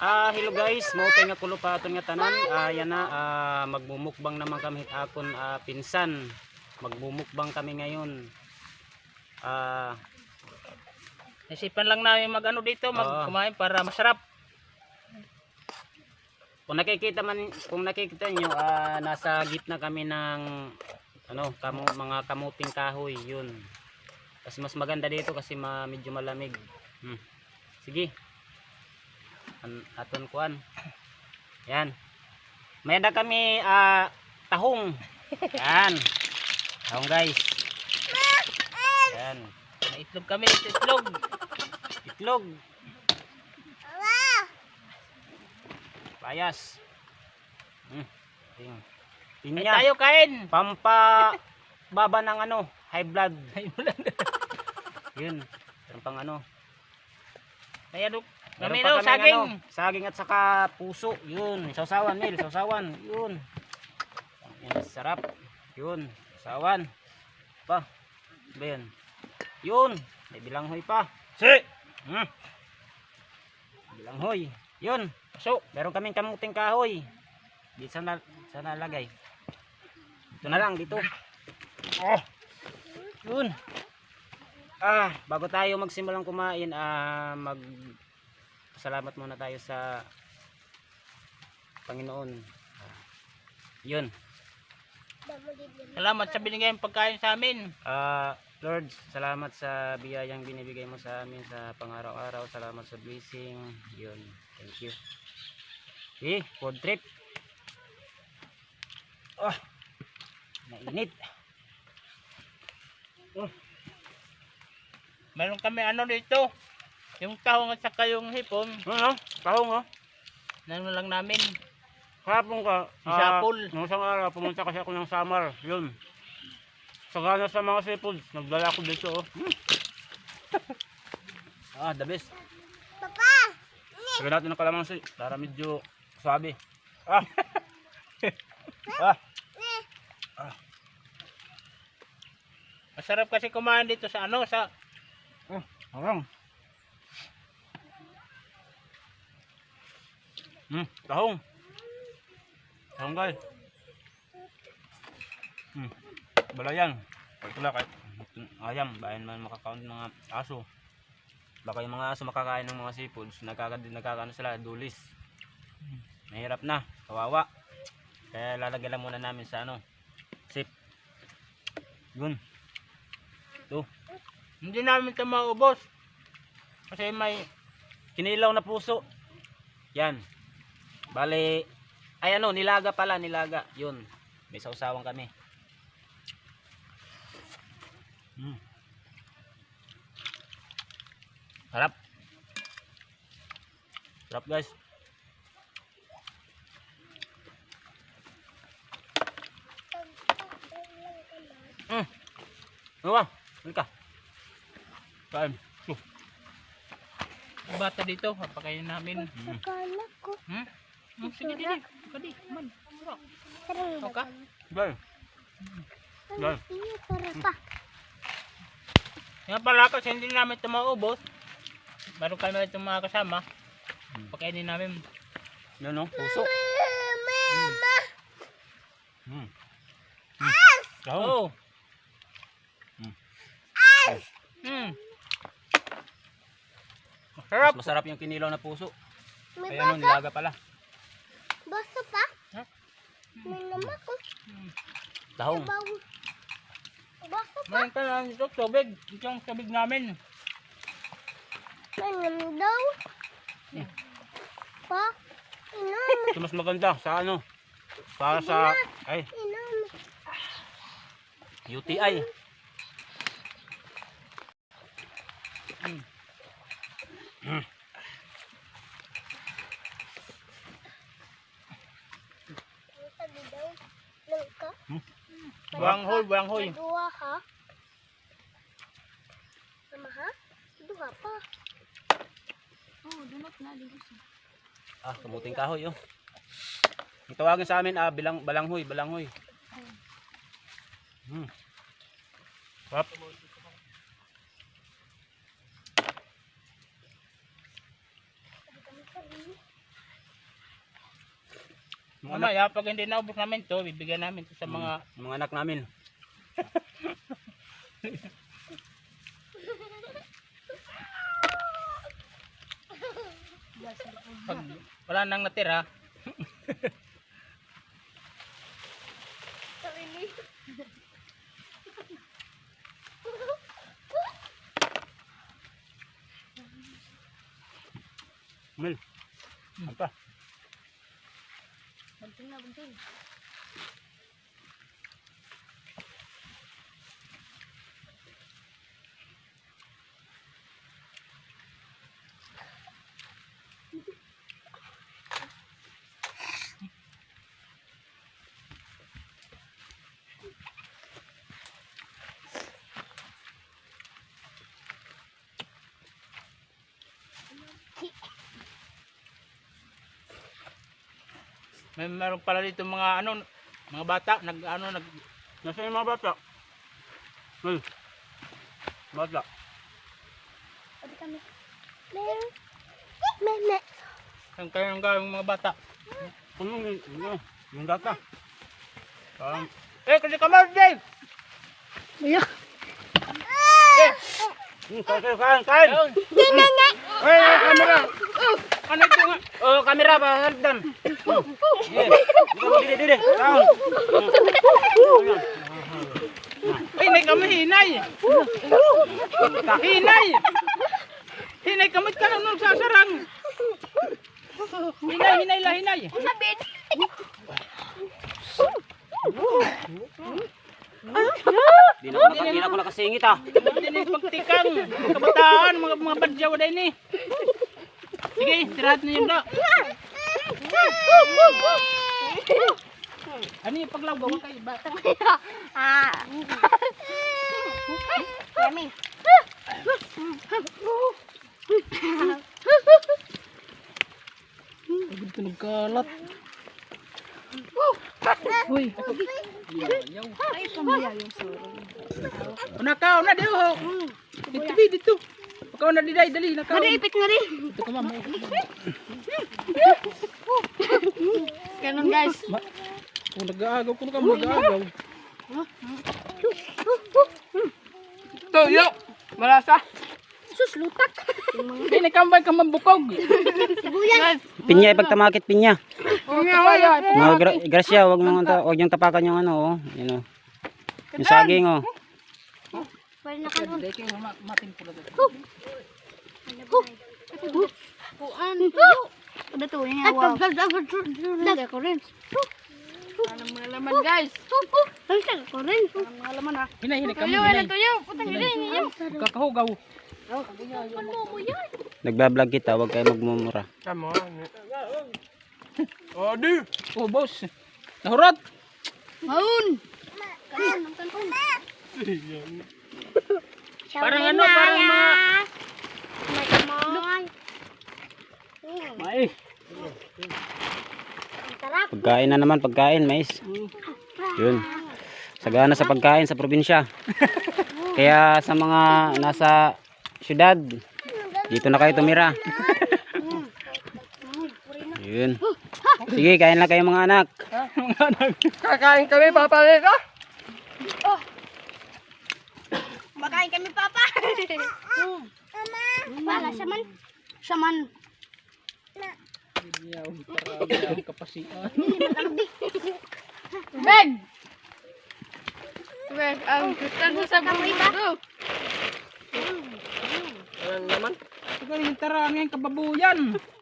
Hello guys, mautay nga kulo pa aton nga tanan. Yan na, magmumukbang naman kami akon pinsan. Magmumukbang kami ngayon. Isipan lang namin mag-ano dito, kumain para masarap. Kung nakikita nyo, nasa gitna kami ng mga kamuting kahoy, yun. Kasi mas maganda dito kasi medyo malamig. Sige. Aton kuan. Yan. Mayada kami tahong. Yan. Tahong guys. Yan. May itlog kami, itlog. Itlog. Payas. Pinya. Tayo kain. Pampa baba ng high blood. Yun. Pang Ayan, meron kami pa saging. Saging at saka puso. Yun. Sausawan, Mil. Sausawan. Yun. Yan, sarap. Yun. Sausawan. Pa. Ba yan? Yun. May bilanghoy pa. Si. Bilanghoy. Yun. So, meron kaming kamuting kahoy. Dito sana nalagay. Ito na lang dito. Yun. Bago tayo magsimulang kumain, salamat muna tayo sa Panginoon. Yun. Salamat sa binigay ng pagkain sa amin. Lord, salamat sa biyayang binibigay mo sa amin sa pang-araw-araw. Salamat sa blessing. Yun. Thank you. Okay, food trip. Mainit. Meron kami dito. Yung tahong at saka yung hipon. Tahong Nano lang namin. Kahapon ka. Isapol. Nung isang araw, pumunta kasi ako ng Samar. Yun. Sagana sa mga seafoods. Nagdala ako dito. The best. Papa! Lagyan natin ng kalamansi para medyo sabi. Masarap kasi kumain dito sa Harang. Tahong. Tahong guys. Balayan. Pagkula kahit ayam, bayan man makakaon ng mga aso. Baka yung mga aso makakain ng mga seafoods, nagkakaano sila, dulis. Mahirap na, kawawa. Kaya lalagyan lang muna namin sa sip. Yun. Ito. Hindi namin ito maubos. Kasi may Kinilaw na puso. Yan. Bale, nilaga pala, nilaga. Yun. May sausawan kami. Sarap. Sarap guys. Halika. Kain. bata dito, papakainin namin. Akala ko. Sige, Kadi, man. Okay. Guys. Guys. Iyo, para pa. Nga pala kasi hindi namin ito maubos. Baru kami itong mga kasama. Pakainin namin. Yan puso. Mama! Tahong. Masarap. Masarap yung kinilaw na puso. May Ay nilaga pala. basa pa? May naman ko. Tahong. Basa pa? Mayroon ka lang dito, tubig. Ito yung tubig namin. May naman daw. Pa? Inom. Ito mas maganda sa para sa Inom. UTI. Sabi daw. Langka. Buanghoy. Dua ha? Mama ha? Dua pa. Dunot na dito. Kamuting kahoy Ang tawagin sa amin balanghoy. Sarap. Mamaya, pag hindi naubos namin to, bibigyan namin to sa mga... mga anak namin. Pag wala nang natira, Sarili. Mil. Apa? Bunting na, bunting. may meron pala dito mga ano, mga bata, nag Nasaan yung mga bata? Mil. Bata. Pwede kami. Meron. Meme. saan kayo nang gawing mga bata. Yung data. Kasi ka mo, Dave! Ayak. Kain! Tinanga. Kamera! Ano ito nga? Oh, kamera ba? Haldan. Didi. Taon. Hinay kami, hinay! Hinay! Hinay kamit ka nun sa sarang! Hinay! Sabit. Di na ako nakasingit ah. Hindi pagtikang, kabataan, mga badyaw na ini. Sige, tirahat na yun na. Ano yung paglawgaw kayo? Ah. Yummy. Ito nagkalat. Uy. Ay, pamaya yung suro. Nakaw na dito. Dito. Ikaw na diday, dali. Nakaw. Mari, ipit nga rin. Ito ka mamo. Ganun guys. Kung nag-aagaw ko na ka, mag-aagaw. Toyo. Malasa. Sus, lutak. Hindi, nakambay ka mambukog. Sibuyas. Pinya ipagtamakit pinya. Mga Grasya, wag niyong tapakan yung ano oh. Yun oh. Yung saging oh. Pwede na kanon. mating pula dito. Puan. Tuyo. Ada tuh yang awal. Daga ko rin. Ano mga laman guys? Daga ko rin. Mga laman ha. Hinay, kami Tuyo, hinay. tuyo. Putang ina niyo. Kakahugaw. Ano mo yan? Nagbablog kita, wag kayo magmumura. Tama. Adi. Oh boss. Nahurot. Maun. Kanon. Parang ano, parang mga... May kamoy. May. Sarap. Pagkain na naman, pagkain, mais. Yun. Sagana sa pagkain sa probinsya. Kaya sa mga nasa syudad, dito na kayo tumira. Yun. Sige, kain lang kayo mga anak. Kakain kami, papalit ka? Makain kami, Papa. Wala, saman. Saman. Yaw, parang kapasian. Beg! Beg, ang gutan sa buhay. Ano naman? Ito yung tarang yung kababuyan.